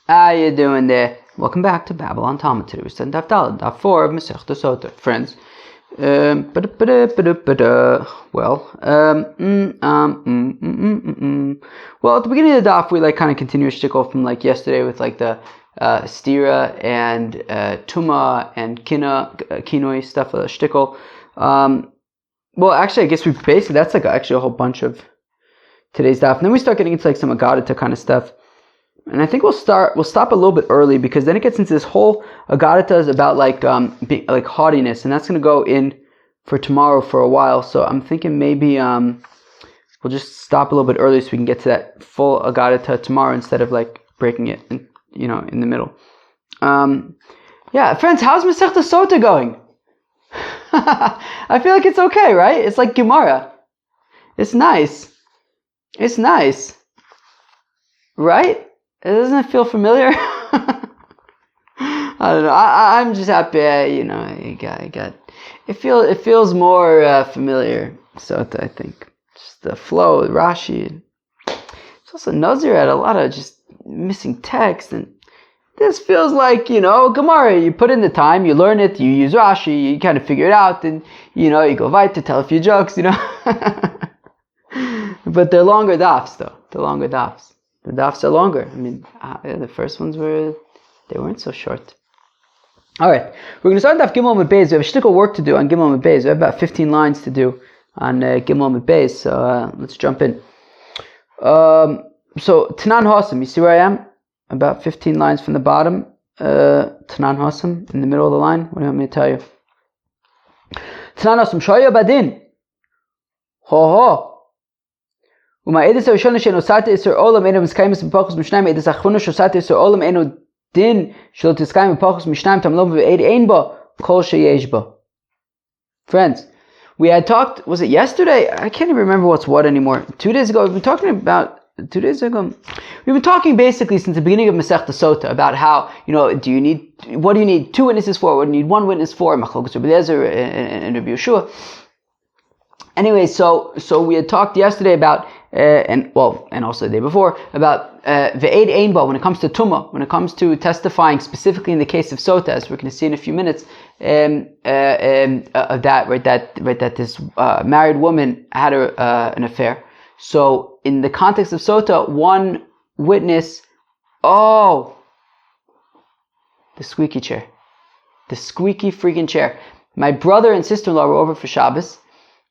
How you doing there? Welcome back to Babylon Talmud. Today we're studying Daf Daled, Daf 4 of Masechta Sotah. Friends, well, at the beginning of the Daf, we kind of continue a shtickle from yesterday with the stira and tuma and kinoi stuff, shtickle. Well, actually, I guess we basically that's actually a whole bunch of today's Daf. And then we start getting into some Agadita kind of stuff. And I think we'll stop a little bit early because then it gets into this whole Agadita is about haughtiness, and that's going to go in for tomorrow for a while. So I'm thinking maybe we'll just stop a little bit early so we can get to that full Agadita tomorrow instead of breaking it in the middle. Yeah, friends, how's Masechta Sotah going? I feel like it's okay, right? It's like Gemara. It's nice. It's nice, right? Doesn't it feel familiar? I don't know. I'm just happy. I got. It feels more familiar. Sotah, I think. Just the flow, Rashi. It's also Nazir had a lot of just missing text, and this feels like Gemara. You put in the time, you learn it, you use Rashi, you kind of figure it out, and you go right to tell a few jokes, But they're longer dafs, though. They're longer dafs. The dafs are longer. I mean, the first ones weren't so short. All right, we're going to start Daf Gimel Amud Beis. We have a shtickle work to do on Gimel Amud Beis. We have about 15 lines to do on Gimel Amud Beis. So let's jump in. So Tanan Hosam, you see where I am? About 15 lines from the bottom. Tanan Hosam in the middle of the line. What do you want me to tell you? Tanan Hosam Shoya Badin. Ho. ומהעדס הראשון שנוסעת איסור עולם אינו מסקיימס בפחוס משניים, העדס האחרונה שנוסעת איסור עולם אינו דין שלא תסקיים בפחוס משניים, תמלום ועד אין בו כל שיש בו. Friends, we had talked, was it yesterday? I can't even remember what's what anymore. 2 days ago, we've been talking basically since the beginning of Masechta Sotah about how, what do you need 2 witnesses for? What do you need 1 witness for? Machlokes Rabbi Eliezer and Rabbi Yeshua. Anyway, so we had talked yesterday about and also the day before about ve'ed einba when it comes to tuma, when it comes to testifying specifically in the case of Sotah, as we're going to see in a few minutes, that this married woman had an affair. So in the context of Sotah, 1 witness. The squeaky chair, the squeaky freaking chair. My brother and sister-in-law were over for Shabbos.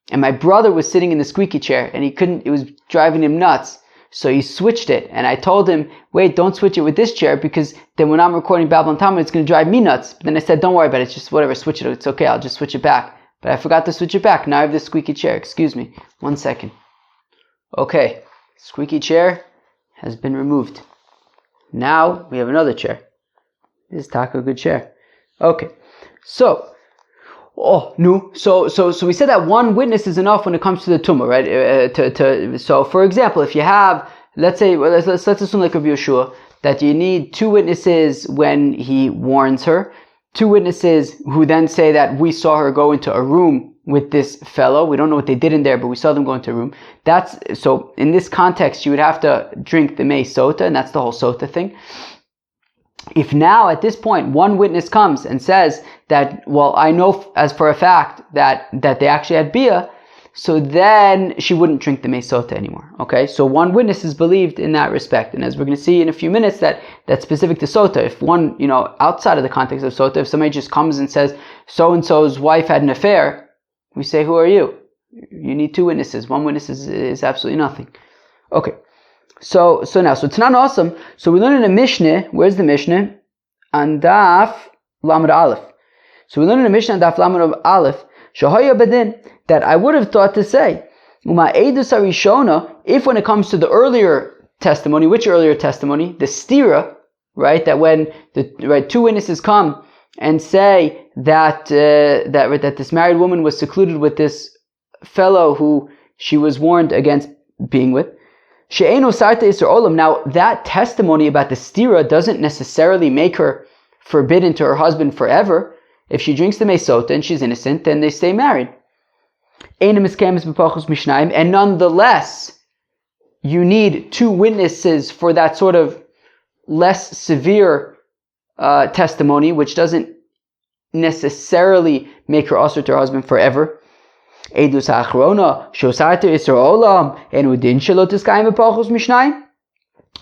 And my brother was sitting in the squeaky chair and it was driving him nuts. So he switched it. And I told him, wait, don't switch it with this chair because then when I'm recording Babylon Talmud, it's going to drive me nuts. But then I said, don't worry about it. It's just whatever, switch it. It's okay. I'll just switch it back. But I forgot to switch it back. Now I have this squeaky chair. Excuse me. 1 second. Okay. Squeaky chair has been removed. Now we have another chair. This is Taka a good chair. Okay. So we said that 1 witness is enough when it comes to the tumah, right? So, for example, if you have, let's assume like Rabbi Yeshua, that you need 2 witnesses when he warns her, 2 witnesses who then say that we saw her go into a room with this fellow. We don't know what they did in there, but we saw them go into a room. So in this context, you would have to drink the mei sotah, and that's the whole sotah thing. If now at this point 1 witness comes and says that, well, I know as for a fact that they actually had bia, so then she wouldn't drink the mei sotah anymore. Okay, so 1 witness is believed in that respect, and as we're going to see in a few minutes, that's specific to Sotah. If one, outside of the context of Sotah, if somebody just comes and says so and so's wife had an affair, we say, who are you? You need 2 witnesses. 1 witness is absolutely nothing. Okay. So Tanan Awesome. So we learn in a Mishnah. Where's the Mishnah? On Daf Lamed Aleph. So we learn in a Mishnah on Daf Lamed Aleph. Shahaya Badin, that I would have thought to say, Uma Eidus Arishona, if when it comes to the earlier testimony, which earlier testimony? The stira, right? That when 2 witnesses come and say that this married woman was secluded with this fellow who she was warned against being with. She'eno sarta isur olam. Now, that testimony about the stira doesn't necessarily make her forbidden to her husband forever. If she drinks the mei sotah and she's innocent, then they stay married. And nonetheless, you need 2 witnesses for that sort of less severe testimony, which doesn't necessarily make her usher to her husband forever. Edus ha'achrona shosarta isur olam enu din shelo tiskayim b'pachos mishnayim.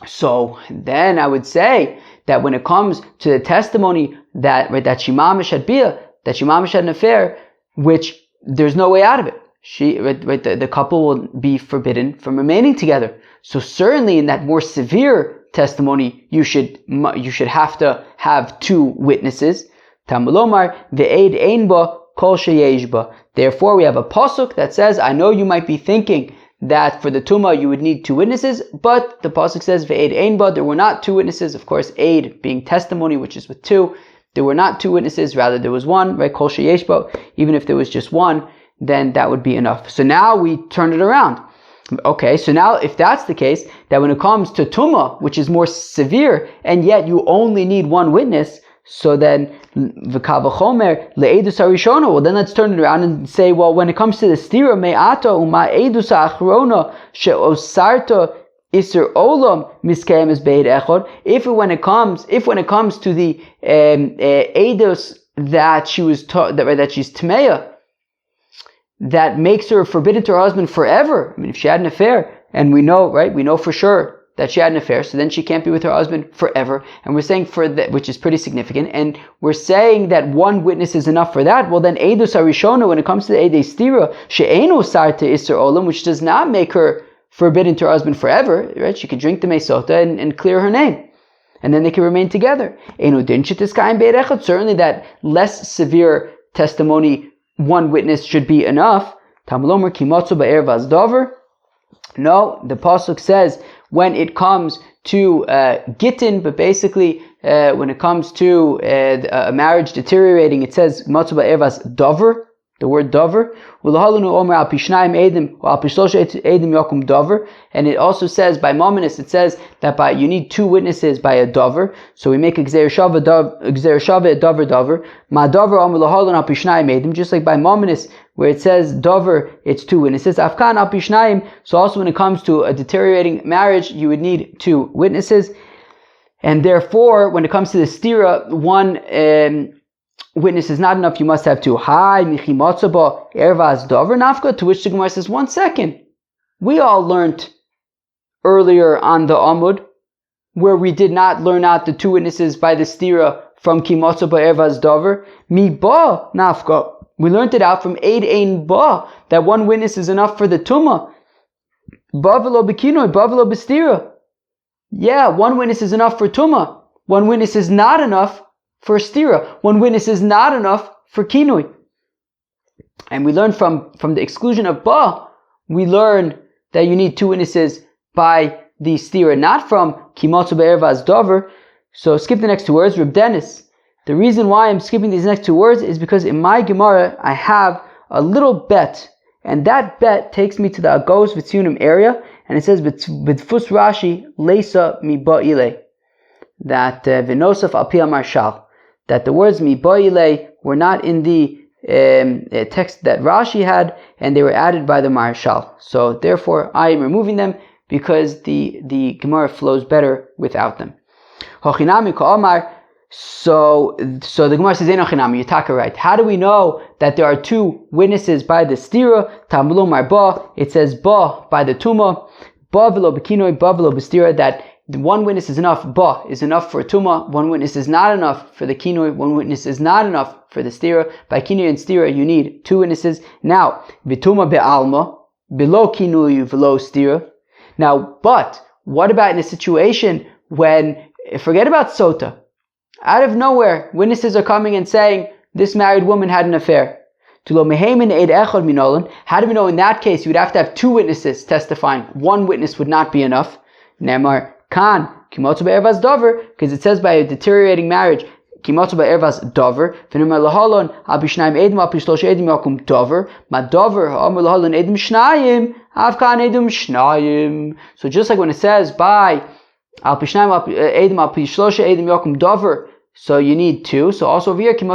So then I would say that when it comes to the testimony that that she mamish had bia, that she mamish had an affair, which there's no way out of it. The couple will be forbidden from remaining together. So certainly in that more severe testimony, you should have to have two witnesses. Tamulomar ve'ed ein ba kol sheyesh ba. Therefore, we have a pasuk that says, I know you might be thinking that for the tumah you would need two witnesses, but the pasuk says ve'ed ein ba. There were not two witnesses. Of course, aid being testimony, which is with two. There were not two witnesses, rather there was one, right? Kol sheyesh ba. Even if there was just one, then that would be enough. So now we turn it around. Okay, so now if that's the case, that when it comes to tumah, which is more severe, and yet you only need one witness, so then v'kavachomer le'edus harishona. Well, then let's turn it around and say, well, when it comes to the stira me'ata uma edus ha'achrona she'osarta isur olam miskayem es beid echod. If when it comes to the edus that she was that she's tmeya, that makes her forbidden to her husband forever. I mean, if she had an affair, and we know for sure that she had an affair, so then she can't be with her husband forever. And we're saying for that, which is pretty significant, and we're saying that one witness is enough for that. Well, then edus harishona, when it comes to the edei stira, she'eino sarta isur olam, which does not make her forbidden to her husband forever, right? She could drink the Sotah and clear her name, and then they can remain together. Eino din shetiskayim beid echad. Certainly, that less severe testimony, one witness should be enough. Tamlomer kimotzu ba'er vazdover. No, the pasuk says when it comes to gittin, but basically when it comes to a marriage deteriorating, it says kimotzu ba'er vazdover. The word dover. And it also says by mominus, it says that you need two witnesses by a dover. So we make a gzer shava a dover. Ma dover amul lahalun al pishnayim edim. Just like by mominus, where it says dover, it's two witnesses. Afkan al pishnayim. So also when it comes to a deteriorating marriage, you would need two witnesses. And therefore, when it comes to the stira, one witness is not enough, you must have two. Hi, michimatzaba ervaz dover nafka, to which the Gemara says, 1 second. We all learned earlier on the Amud, where we did not learn out the two witnesses by the stira from kimatzaba ervaz dover. Mi ba nafka. We learned it out from eid ein ba, that one witness is enough for the tumah. Ba v'lo b'kinoi, ba v'lo b'stira. Yeah, one witness is enough for tumah. One witness is not enough for stira. One witness is not enough for kinui. And we learn from the exclusion of ba, we learn that you need two witnesses by the stira, not from kimotzu be'ervaz dover. So skip the next two words. Reb Dennis. The reason why I'm skipping these next two words is because in my Gemara I have a little bet, and that bet takes me to the Agos V'Tzionim area, and it says b'tfus Rashi leisa mi ba'ile, that v'nosaf al pi marshal, that the words mi ba'ile were not in the text that Rashi had, and they were added by the marshal. So therefore I am removing them because the Gemara flows better without them. Hochinami ka'amar. So the Gemara says, Einochinami, Yitaka, right. How do we know that there are two witnesses by the stira? Tamulomar ba, it says ba by the tuma, ba v'lo b'kinoi, ba v'lo b'stira, that one witness is enough, ba is enough for a tuma, one witness is not enough for the kinoi, one witness is not enough for the stira. By kinoi and stira, you need two witnesses. Now, v'tuma be'alma, below kinoi v'lo stira. Now, but, what about in a situation when, forget about Sotah, out of nowhere, witnesses are coming and saying, this married woman had an affair. How do we know in that case you would have to have two witnesses testifying? One witness would not be enough. Nemar kan, because it says by a deteriorating marriage, dover. So just like when it says by so you need two. So also over here, you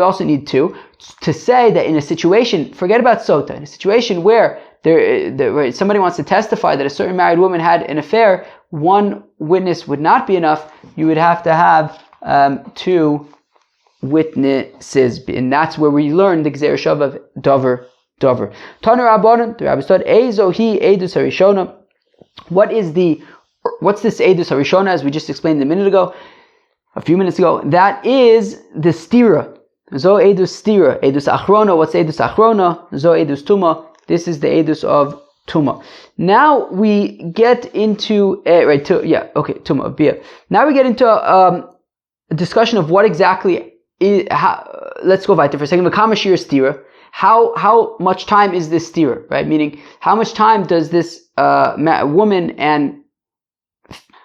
also need two. To say that in a situation, forget about Sotah, in a situation where where somebody wants to testify that a certain married woman had an affair, one witness would not be enough. You would have to have 2 witnesses, and that's where we learn the Gzeir Shav of Dover. Taner Rabbanan, the Rabbi said, Eizo hi Eidus Harishona. What's this Eidus Harishona, as we just explained a few minutes ago? That is the stira. Zo Eidus stira. Eidus Achrona. What's Eidus Achrona? Zo Eidus Tuma. This is the Eidus of Tuma. Now we get into Tuma Bia. Now we get into a discussion of what exactly is. Let's go weiter for a second. V'kamashir stira. How much time is this stira? Right, meaning how much time does this woman and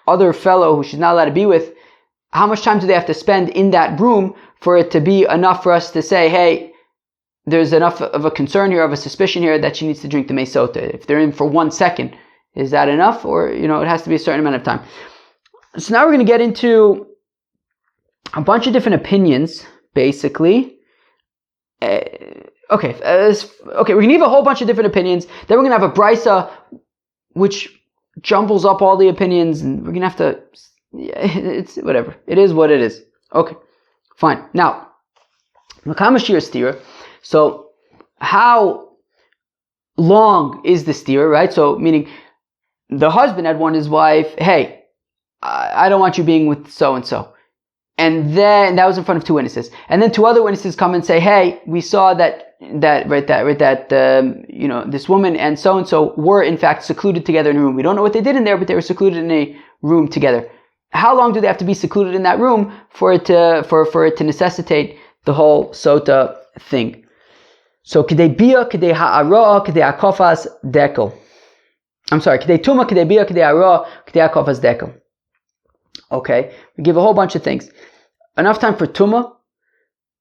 other fellow who she's not allowed to be with, how much time do they have to spend in that room for it to be enough for us to say, hey, there's enough of a concern here, of a suspicion here that she needs to drink the Sotah? If they're in for 1 second, is that enough? Or, it has to be a certain amount of time. So now we're going to get into a bunch of different opinions, basically. We're going to give a whole bunch of different opinions. Then we're going to have a brisa, which jumbles up all the opinions, and we're going to have to, it's whatever. It is what it is. Okay, fine. Now, Makamashir stira. So, how long is the stira, right? So, meaning, the husband had warned his wife, hey, I don't want you being with so-and-so. And then, that was in front of 2 witnesses. And then 2 other witnesses come and say, hey, we saw that this woman and so-and-so were in fact secluded together in a room. We don't know what they did in there, but they were secluded in a room together. How long do they have to be secluded in that room for it to necessitate the whole Sotah thing? So, k'dei bia, k'dei ha'ara, k'dei akofas dekel. I'm sorry, k'dei tuma, k'dei bia, k'dei ha'ara, k'dei akofas dekel. Okay, we give a whole bunch of things. Enough time for tuma.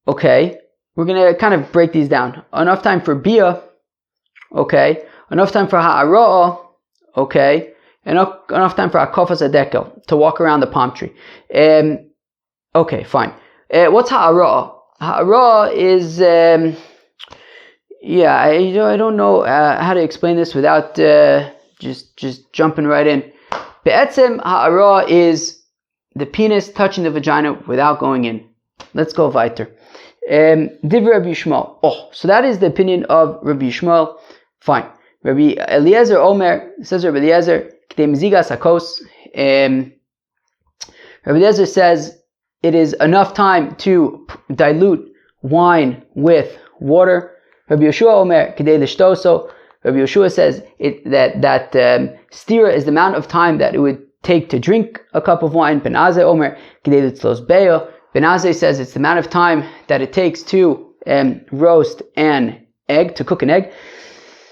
Okay, we're going to kind of break these down. Enough time for bia. Okay, enough time for ha'ara. Okay, enough time for akofas dekel, to walk around the palm tree. Okay, fine. What's ha'ara? Ha'ara is, I don't know how to explain this without just jumping right in. Be'etzem, ha'ara is the penis touching the vagina without going in. Let's go weiter. Divrei Rabbi Yishmael. So that is the opinion of Rabbi Yishmael. Fine. Rabbi Eliezer Omer, says Rabbi Eliezer, k'dei mezigas hakos. Rabbi Eliezer says it is enough time to dilute wine with water. Rabbi Yeshua Omer, k'dei l'shtoso. Rabbi Yeshua says that stira is the amount of time that it would take to drink a cup of wine. Ben Azai Omer, k'dei l'tzlos beyo. Ben Azai says it's the amount of time that it takes to roast an egg, to cook an egg.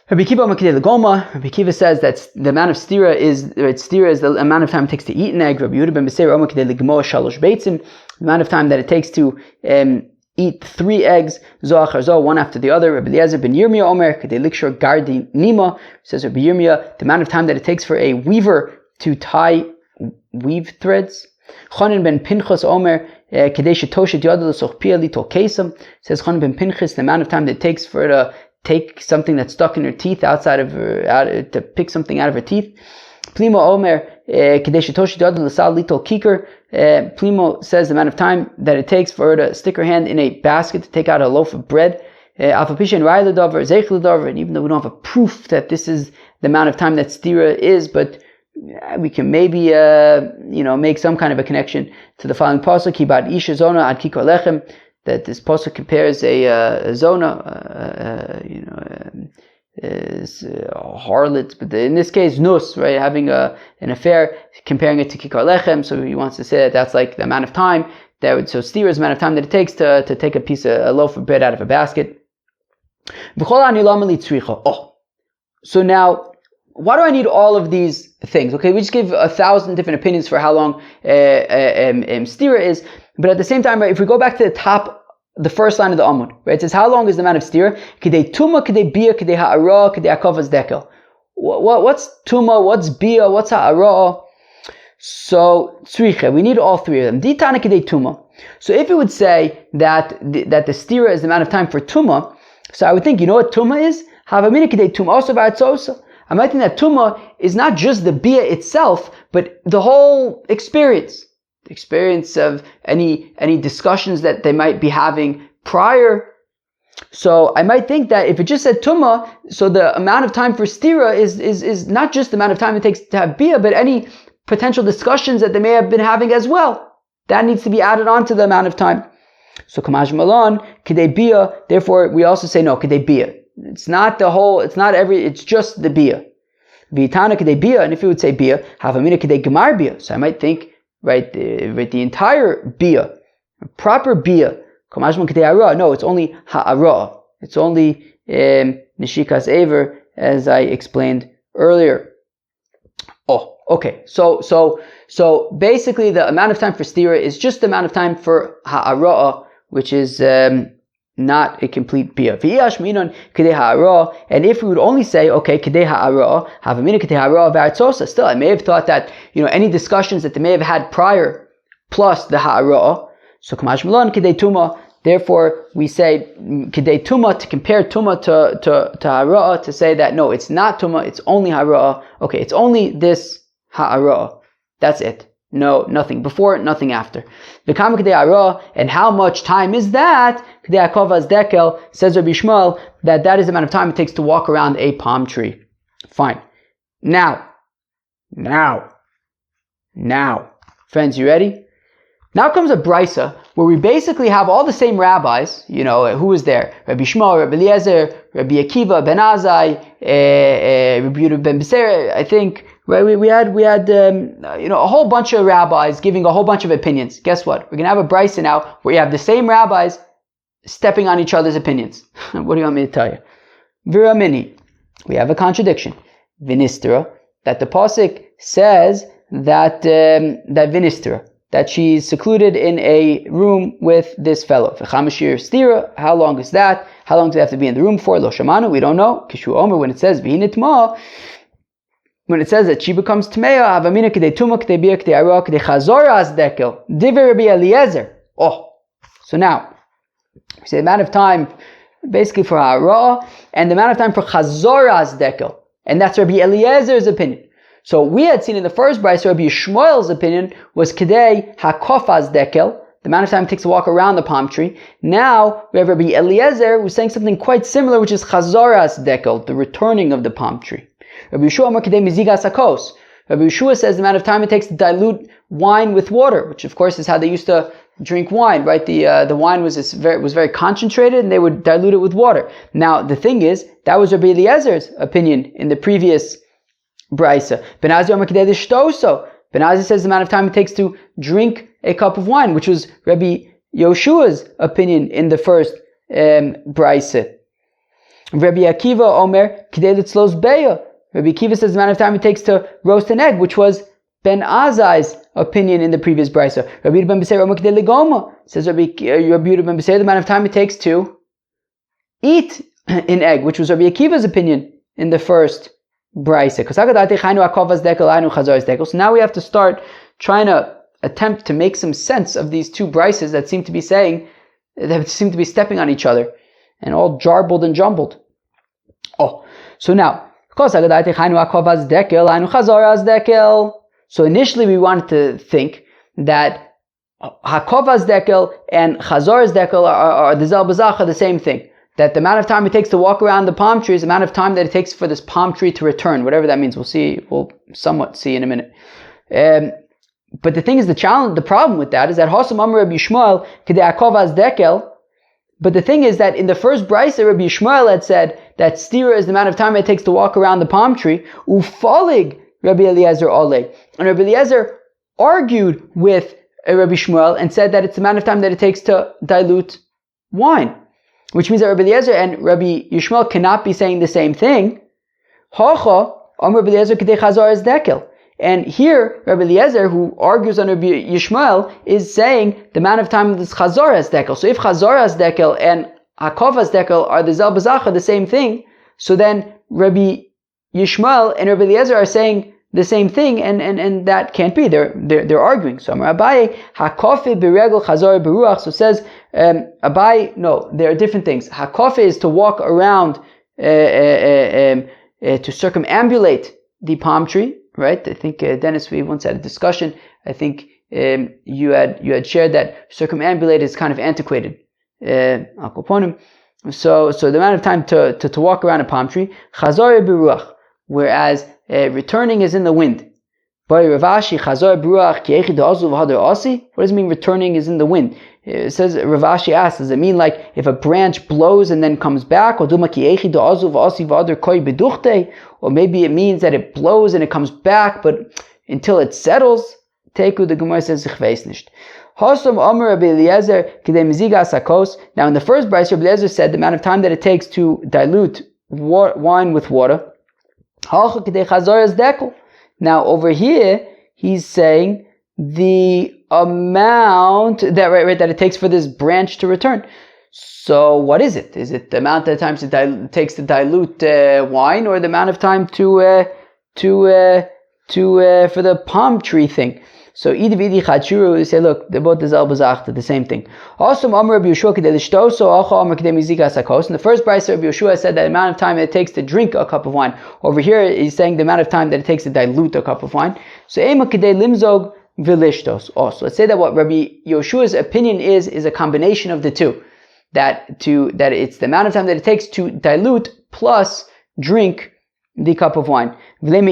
Rabbi Kiva Omer, k'dei l'goma. Rabbi Kiva says that the amount of stira is the amount of time it takes to eat an egg. Rabbi Yehuda ben Beseir Omer, k'dei l'gmo shalosh beitzim. The amount of time that it takes to eat 3 eggs, zo achar zo, one after the other. Rabbi Eliezer ben Yirmiyah Omer, k'dei likshor gardi nima. Says Rabbi Yirmiyah, the amount of time that it takes for a weaver to tie weave threads. Chanan ben Pinchas Omer, k'dei shetoshet yad l'soch pia litol kesam. Says Chanan ben Pinchas, the amount of time that it takes for her to take something that's stuck in her teeth to pick something out of her teeth. Plimo Omer, k'dei shetoshet yad l'sal litol kikar. Plimo says the amount of time that it takes for her to stick her hand in a basket to take out a loaf of bread. And even though we don't have a proof that this is the amount of time that stira is, but we can maybe make some kind of a connection to the following pasuk: Kibad isha zona ad kikar lechem. That this pasuk compares a zona, harlot, but in this case nus, right, having an affair, comparing it to kikar lechem. So he wants to say that that's like the amount of time so stira is the amount of time that it takes to take a loaf of bread out of a basket. So now, why do I need all of these things? Okay, we just gave 1,000 different opinions for how long stira is, but at the same time, right, if we go back to the top, the first line of the Amud, right, it says, how long is the amount of stira? K'dei tuma, k'dei bia, k'dei ha'ara, k'dei akavas dekel. What's tuma, what's bia, what's ha'ara? So, tzricha, we need all 3 of them. Ditana k'dei tuma. So if it would say that the stira is the amount of time for tuma, so I would think, you know what tuma is? Havamina k'dei tuma, also v'atzosa. I might think that Tumah is not just the Bia itself, but the whole experience. The experience of any discussions that they might be having prior. So I might think that if it just said Tumah, so the amount of time for stira is not just the amount of time it takes to have Bia, but any potential discussions that they may have been having as well. That needs to be added on to the amount of time. So Kamash Malon, Kidei Bia, therefore we also say no, Kidei Bia. It's not it's just the Bia. Vitana Kidei Bia, and if you would say Bia, Havamina Kidei Gemar Bia. So I might think, the entire Bia, proper Bia, Kamash Malon Kidei Hara. No, it's only Ha'ara. It's only Nishikas Aver, as I explained earlier. Oh, okay. So basically the amount of time for stira is just the amount of time for ha'ara, which is not a complete bia. And if we would only say, okay, kedei ha'ara, have a minute kedei ha'ara v'artzosa, still I may have thought that, any discussions that they may have had prior, plus the ha'ara, so kamash malon kedei tuma, therefore we say kedei tuma, to compare tuma to ha'ara, to say that no, it's not tuma, it's only ha'ara. Okay, it's only this ha'ara. That's it. No, nothing before, nothing after. And how much time is that? Says Rabbi Shmuel that is the amount of time it takes to walk around a palm tree. Fine. Now, friends, you ready? Now comes a brisa where we basically have all the same rabbis. Who was there? Rabbi Shmuel, Rabbi Eliezer, Rabbi Akiva, Ben Azai, Rabbi Yehuda ben Beser, I think. Right, we had a whole bunch of rabbis giving a whole bunch of opinions. Guess what? We're gonna have a brisa now where you have the same rabbis stepping on each other's opinions. What do you want me to tell you? Viramini, we have a contradiction. Vinistra, that the pasuk says that Vinistra, that she's secluded in a room with this fellow. V'chamashir stira, how long is that? How long do they have to be in the room for? Lo shamanu, we don't know. Kishu omer, when it says v'hinitma, when it says that she becomes Tmeya, Havamina K'dei Tuma, K'dei Bia, K'dei Hara, K'dei Chazora as Dekel, Diver Rabbi Eliezer. Oh, so now, we say the amount of time basically for Hara, and the amount of time for Chazora as Dekel. And that's Rabbi Eliezer's opinion. So we had seen in the first brayso, Rabbi Shmuel's opinion was K'dei Hakof as Dekel, the amount of time it takes to walk around the palm tree. Now, we have Rabbi Eliezer who's saying something quite similar, which is Chazora as Dekel, the returning of the palm tree. Rabbi Yeshua says the amount of time it takes to dilute wine with water, which of course is how they used to drink wine, right? The wine was very concentrated, and they would dilute it with water. Now the thing is, that was Rabbi Eliezer's opinion in the previous brisa. Ben Azai says the amount of time it takes to drink a cup of wine, which was Rabbi Yeshua's opinion in the first brisa. Rabbi Akiva Omer K'dei litzlos beya. Rabbi Akiva says the amount of time it takes to roast an egg, which was Ben Azai's opinion in the previous brisa. Rabbi Yehuda ben Beser Omer K'dei legoma, says Rabbi Yehuda ben Beser the amount of time it takes to eat an egg, which was Rabbi Akiva's opinion in the first brisa. So now we have to start trying to attempt to make some sense of these two brises that seem to be stepping on each other, and all jarbled and jumbled. Oh, so now, so initially we wanted to think that Hakovas Dekel and Chazoras Dekel are the Zel Bazach are the same thing. That the amount of time it takes to walk around the palm tree is the amount of time that it takes for this palm tree to return, whatever that means. We'll somewhat see in a minute. But the thing is, the problem with that is that Hosam Amar Rabbi Shmuel K'dei Hakovas Dekel. But the thing is that in the first brisa, Rabbi Shmuel had said that stira is the amount of time it takes to walk around the palm tree. Ufalig Rabbi Eliezer Ole. And Rabbi Eliezer argued with Rabbi Shmuel and said that it's the amount of time that it takes to dilute wine. Which means that Rabbi Eliezer and Rabbi Yishmael cannot be saying the same thing. Hacha, Rabbi Eliezer K'dei Chazar is Dekel. And here, Rabbi Eliezer, who argues on Rabbi Yishmael, is saying the amount of time this Chazar has Dekel. So if Chazar has Dekel and Hakov has Dekel are the Zel Bazach, the same thing, so then Rabbi Yishmael and Rabbi Eliezer are saying the same thing, and that can't be. They're arguing. So Amar Abaye, Hakofe Beregel Chazar Beruach. So says Abaye, no, there are different things. Hakofe is to walk around to circumambulate the palm tree, right? I think Dennis, we once had a discussion. I think you had shared that circumambulate is kind of antiquated. So the amount of time to walk around a palm tree, chazor beruach, whereas returning is in the wind. What does it mean returning is in the wind? It says, Ravashi asks, does it mean like if a branch blows and then comes back? Or maybe it means that it blows and it comes back, but until it settles? Teku, the Gemara says, ich weiß nicht. Now in the first brayso, Rabbi Eliezer said the amount of time that it takes to dilute wine with water. Now over here, he's saying the amount that it takes for this branch to return. So what is it? Is it the amount of times it takes to dilute wine, or the amount of time for the palm tree thing? So we say, look, they're both the same thing. Also, in the first brayso, Rabbi Yeshua said that the amount of time it takes to drink a cup of wine. Over here, he's saying the amount of time that it takes to dilute a cup of wine. So also, let's say that what Rabbi Yeshua's opinion is a combination of the two. That it's the amount of time that it takes to dilute plus drink the cup of wine. Why don't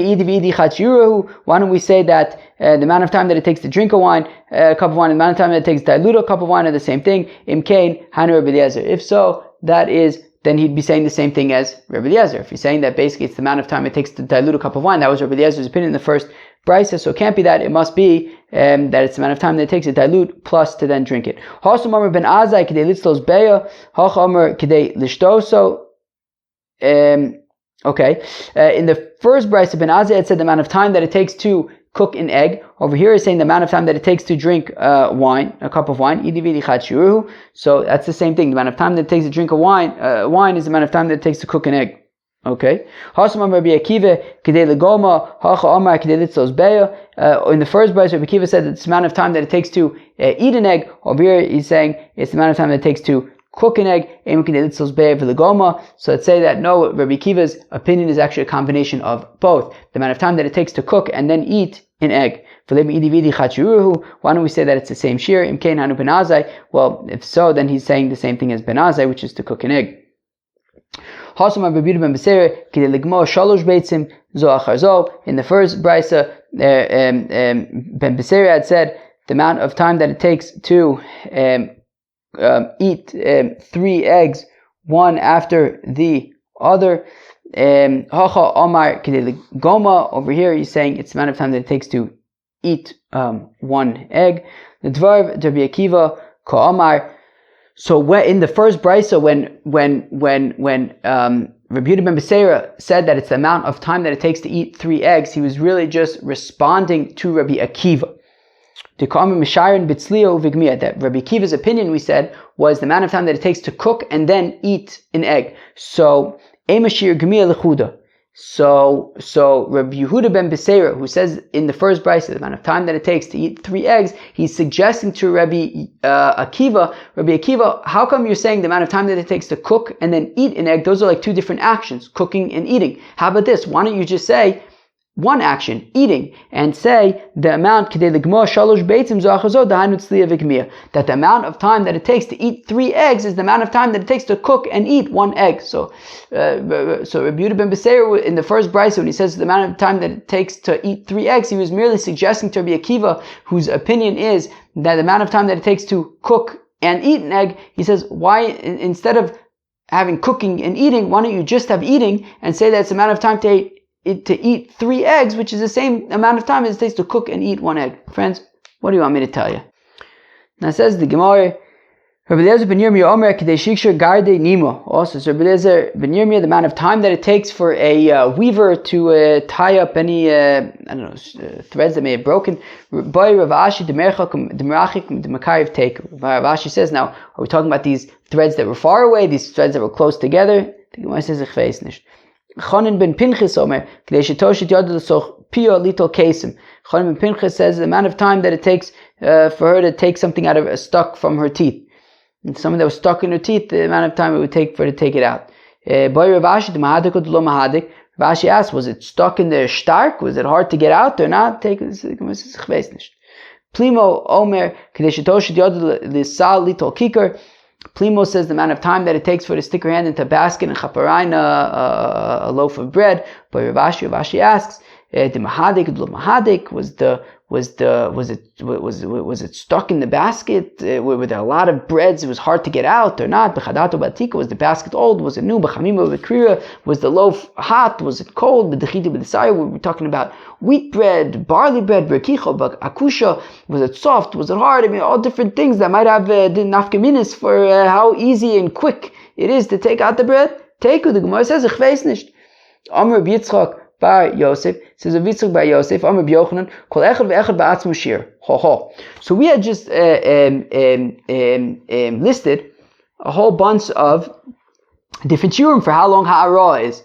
we say that the amount of time that it takes to drink a cup of wine, and the amount of time that it takes to dilute a cup of wine are the same thing? If so, then he'd be saying the same thing as Rabbi Eliezer. If he's saying that basically it's the amount of time it takes to dilute a cup of wine, that was Rabbi Eliezer's opinion in the first brayso, so it can't be that. It must be that it's the amount of time that it takes to dilute plus to then drink it. Okay. In the first brayso, Ben Azai had said the amount of time that it takes to cook an egg. Over here is saying the amount of time that it takes to drink wine, a cup of wine. So that's the same thing. The amount of time that it takes to drink wine is the amount of time that it takes to cook an egg. Okay. In the first brayso, Rabbi Akiva said that it's the amount of time that it takes to eat an egg. Over here he's saying it's the amount of time that it takes to cook an egg. So let's say that no, Rabbi Akiva's opinion is actually a combination of both. The amount of time that it takes to cook and then eat an egg. Why don't we say that it's the same shear? Well, if so, then he's saying the same thing as Ben Azai, which is to cook an egg. In the first brayso, Ben Beseira had said the amount of time that it takes to eat 3 eggs, one after the other. Over here he's saying it's the amount of time that it takes to eat 1 egg. The Dvar Rabbi Akiva Ka'amar. So in the first brayso, when Rabbi Yehuda ben Beseira said that it's the amount of time that it takes to eat 3 eggs, he was really just responding to Rabbi Akiva. That Rabbi Akiva's opinion, we said, was the amount of time that it takes to cook and then eat an egg. So Rabbi Yehuda ben Beseira, who says in the first brayso the amount of time that it takes to eat 3 eggs, he's suggesting to Rabbi Akiva, how come you're saying the amount of time that it takes to cook and then eat an egg? Those are like 2 different actions, cooking and eating. How about this? Why don't you just say one action, eating, and say the amount that the amount of time that it takes to eat 3 eggs is the amount of time that it takes to cook and eat 1 egg. So Rabbi Yehuda ben Beseira in the first brayso, when he says the amount of time that it takes to eat 3 eggs, he was merely suggesting to Rabbi Akiva, whose opinion is that the amount of time that it takes to cook and eat an egg, he says, why, instead of having cooking and eating, why don't you just have eating and say that it's the amount of time to eat 3 eggs, which is the same amount of time as it takes to cook and eat 1 egg. Friends, what do you want me to tell you? Now says the Gemara, Rabbi Eliezer ben Yirmiyah Omer Kedei Shikshur Garde Nimo. Also, so Rabbi Eliezer ben Yirmiyah, the amount of time that it takes for a weaver to tie up any threads that may have broken. Boy Rav Ashi Demerachik Demakayev take. Rav Ashi says, now, are we talking about these threads that were far away, these threads that were close together? The Gemara says, ich weiß nicht. Chonin ben Pinchas Omer, Kedei Shetoshit Yod L'soch Pio Little Kesim. Chonin ben Pinchas says the amount of time that it takes for her to take something out of stuck from her teeth. And something that was stuck in her teeth, the amount of time it would take for her to take it out. Boy Rav Ashi, the Mahadik or the Lo Mahadik. Rashi asks, was it stuck in the stark? Was it hard to get out or not? Take this. Plimo Omer Kadeshitoshid Yod Lisal Litol Kikar. Plimo says the amount of time that it takes for to stick her hand into a basket and chaparaina, a loaf of bread. But Ravashi asks, the mahadik was it stuck in the basket? Were there a lot of breads? It was hard to get out or not? B'chadato batika, was the basket old? Was it new? B'chamima b'krira, was the loaf hot? Was it cold? B'dechita b'desaya, we were talking about wheat bread, barley bread, b'kicho, b'akusha, was it soft? Was it hard? I mean, all different things that might have the nafkaminis for how easy and quick it is to take out the bread. Take it. The Gemara says, ich weiß nicht. Amr B'Yitzchak Bar Yosef says a Yitzchak Bar Yosef Amr B'Yochanan Kol Echad Ve'echad Ba'atzmo Shir. Ho ho. So we had just listed a whole bunch of different shiurim for how long ha'ara is.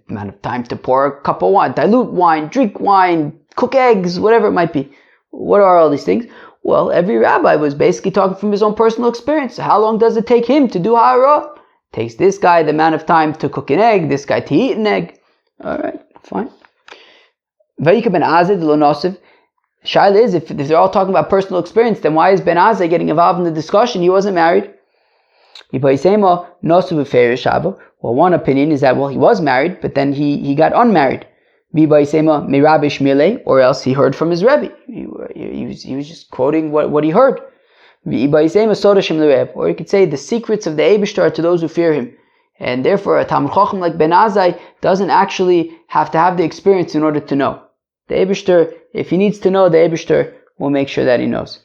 Amount of time to pour a cup of wine, dilute wine, drink wine, cook eggs, whatever it might be. What are all these things? Well, every rabbi was basically talking from his own personal experience. So how long does it take him to do ha'ara? Takes this guy the amount of time to cook an egg, this guy to eat an egg. Alright, fine. Vayika ben Azeh lo nosiv. Shaila is, if they're all talking about personal experience, then why is Ben Azeh getting involved in the discussion? He wasn't married. Well, one opinion is that, well, he was married, but then he got unmarried. Or else he heard from his Rebbe. He was just quoting what he heard. Or you could say the secrets of the Eibishter to those who fear him. And therefore, a Talmud Chacham like Ben Azai doesn't actually have to have the experience in order to know. The Eibishter, if he needs to know, the Eibishter will make sure that he knows.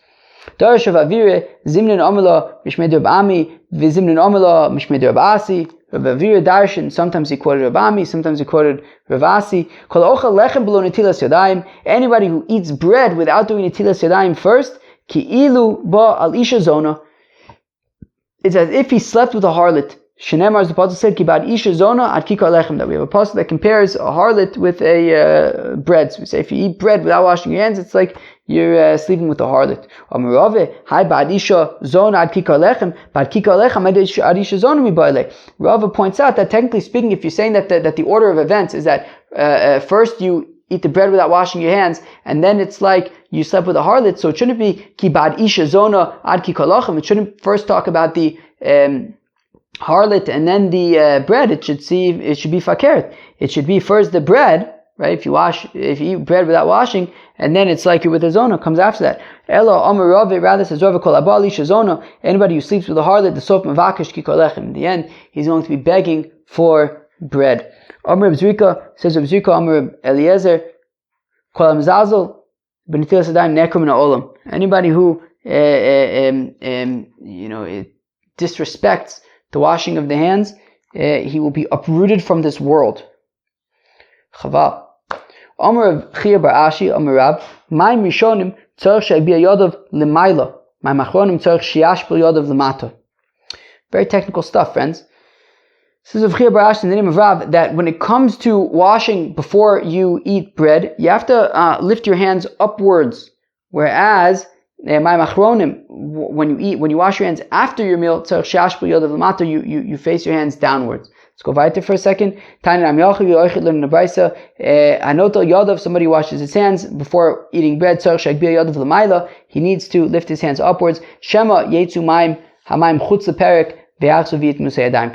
Darash of Avire, Zimnin Omela, Mishmed Rab Ami, Vizimnin Omela, Mishmed Rab Asi, Rav Avire Darshan, sometimes he quoted Rab Ami, sometimes he quoted Rav Asi. Kol Ochel Lechem Below Netilas Yadayim, anybody who eats bread without doing Netilas Yadayim first, Ki Ilu Ba Al Isha Zona, it's as if he slept with a harlot. Shenemar, as the Pasuk said, Kibad Isha Zona Ad Kikar Lechem, that we have a Pasuk that compares a harlot with a bread. So we say if you eat bread without washing your hands, it's like you're sleeping with a harlot. Amarave, Hai Bad Isha Zona Ad Kikar Lechem, Bad Kikar Lechem Ad Isha Zona Mibaile. Rava points out that technically speaking, if you're saying that the order of events is that first you eat the bread without washing your hands, and then it's like you slept with a harlot, so it shouldn't be Kibad Isha Zona Ad Kikar Lechem. It shouldn't first talk about the harlot and then the bread. It should be fakert. It should be first the bread, right? If you eat bread without washing, and then it's like you're with a zona, comes after that. Elo Amar Rave, rather says Rave Kol Abali Shazona, anybody who sleeps with a harlot, the sof mavakesh ki kolechem. In the end, he's going to be begging for bread. Amar Zrika says Zrika Amar Eliezer Kol Amzazel B'netilas Yadayim Nekrom Min Ha'olam. Anybody who disrespects the washing of the hands, he will be uprooted from this world. Chaval. Amar of Chia Bar Ashi, Amar Rab, Ma'im Rishonim tzarich she'yabia yodav l'mayla, Ma'im achronim tzarich she'yashpil yodav l'mata. Very technical stuff, friends. This is of Chia Bar Ashi in the name of Rab, that when it comes to washing before you eat bread, you have to lift your hands upwards, whereas Ma'im achronim, when you wash your hands after your meal, tzarich she'yashpil yodav l'mata, you face your hands downwards. Let's go weiter for a second. Somebody washes his hands before eating bread. He needs to lift his hands upwards. Because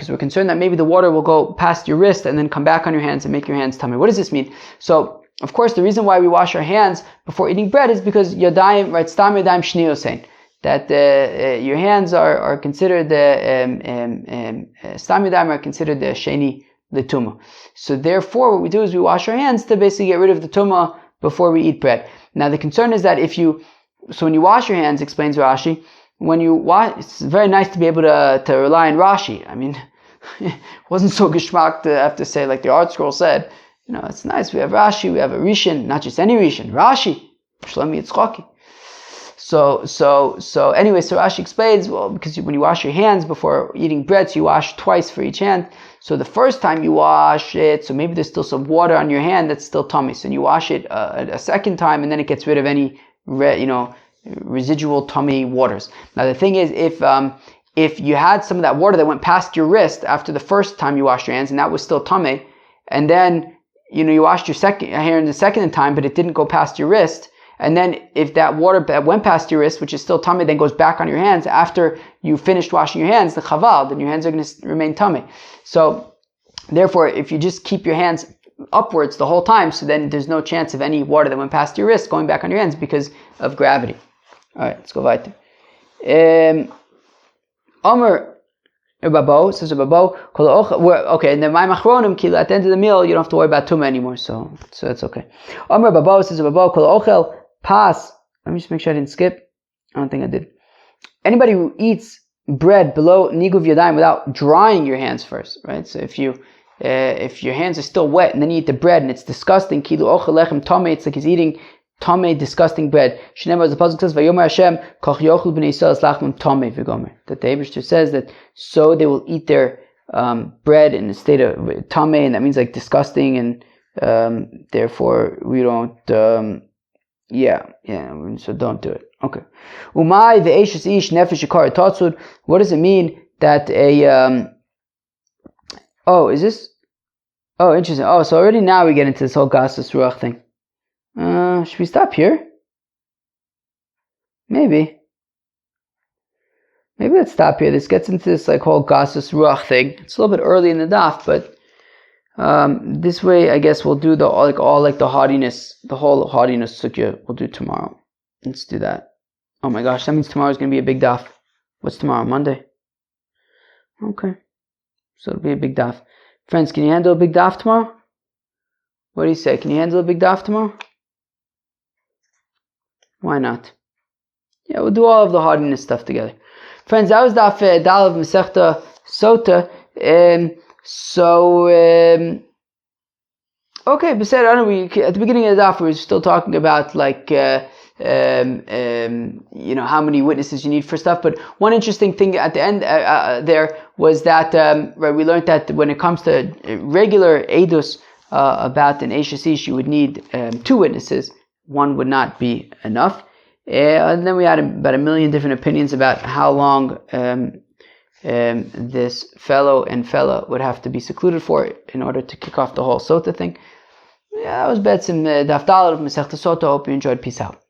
we're concerned that maybe the water will go past your wrist and then come back on your hands and make your hands tummy. What does this mean? So, of course, the reason why we wash our hands before eating bread is because yadayim, right? Stam yadayim shniosein. That your hands are considered stam yadayim are considered the sheni l'tuma. So therefore, what we do is we wash our hands to basically get rid of the tuma before we eat bread. Now the concern is that when you wash your hands, explains Rashi, when you wash, it's very nice to be able to rely on Rashi. I mean, it wasn't so geschmack to have to say like the art scroll said. It's nice. We have Rashi, we have a Rishon, not just any Rishon, Rashi, Shlomi Yitzchaki. So anyway, so Rashi explains, well, because when you wash your hands before eating bread, so you wash twice for each hand. So the first time you wash it, so maybe there's still some water on your hand that's still tummy. So you wash it a second time, and then it gets rid of any, residual tummy waters. Now the thing is, if you had some of that water that went past your wrist after the first time you washed your hands, and that was still tummy, and then you washed your hand the second time, but it didn't go past your wrist. And then if that water that went past your wrist, which is still tummy, then goes back on your hands after you finished washing your hands, the chaval, then your hands are going to remain tummy. So therefore, if you just keep your hands upwards the whole time, so then there's no chance of any water that went past your wrist going back on your hands because of gravity. All right, let's go weiter. Omer Babo says Babo. Okay, and then my machronim kila at the end of the meal you don't have to worry about tumah anymore, so that's okay. Omer Babo says Babo kol ochel pas. Let me just make sure I didn't skip. I don't think I did. Anybody who eats bread below niguv yadayim without drying your hands first, right? So if your hands are still wet and then you eat the bread and it's disgusting, kilu ochel lechem tameh, it's like he's eating tameh, disgusting bread. Shneimar, as the pasuk says, "Vayomer Hashem, koch yochel b'nei Yisrael lachem tameh v'gomer." That the Eibishter says that so they will eat their bread in a state of tameh, and that means like disgusting, and therefore we don't. So don't do it. Okay. Umay ve'eshes ish nefesh yikar tatzud. What does it mean that a is this? Oh, interesting. Oh, so already now we get into this whole gasus ruach thing. Should we stop here? Maybe let's stop here. This gets into this like whole gasus ruach thing. It's a little bit early in the daf, but this way I guess we'll do the haughtiness, the whole haughtiness sugya we'll do tomorrow. Let's do that. Oh my gosh, that means tomorrow's going to be a big daf. What's tomorrow? Monday? Okay. So it'll be a big daf. Friends, can you handle a big daf tomorrow? What do you say? Can you handle a big daf tomorrow? Why not? Yeah, we'll do all of the haughtiness stuff together. Friends, that was daf dal of Masechta Sotah. Okay, besides, I don't know, at the beginning of the daf we were still talking about like how many witnesses you need for stuff. But one interesting thing at the end there was that we learned that when it comes to regular edus about an eshes ish, you would need 2 witnesses. One would not be enough. And then we had about 1 million different opinions about how long this fellow and fella would have to be secluded for in order to kick off the whole Sotah thing. Yeah, that was Betzim Daf Daled of Masechta Sotah. Hope you enjoyed. Peace out.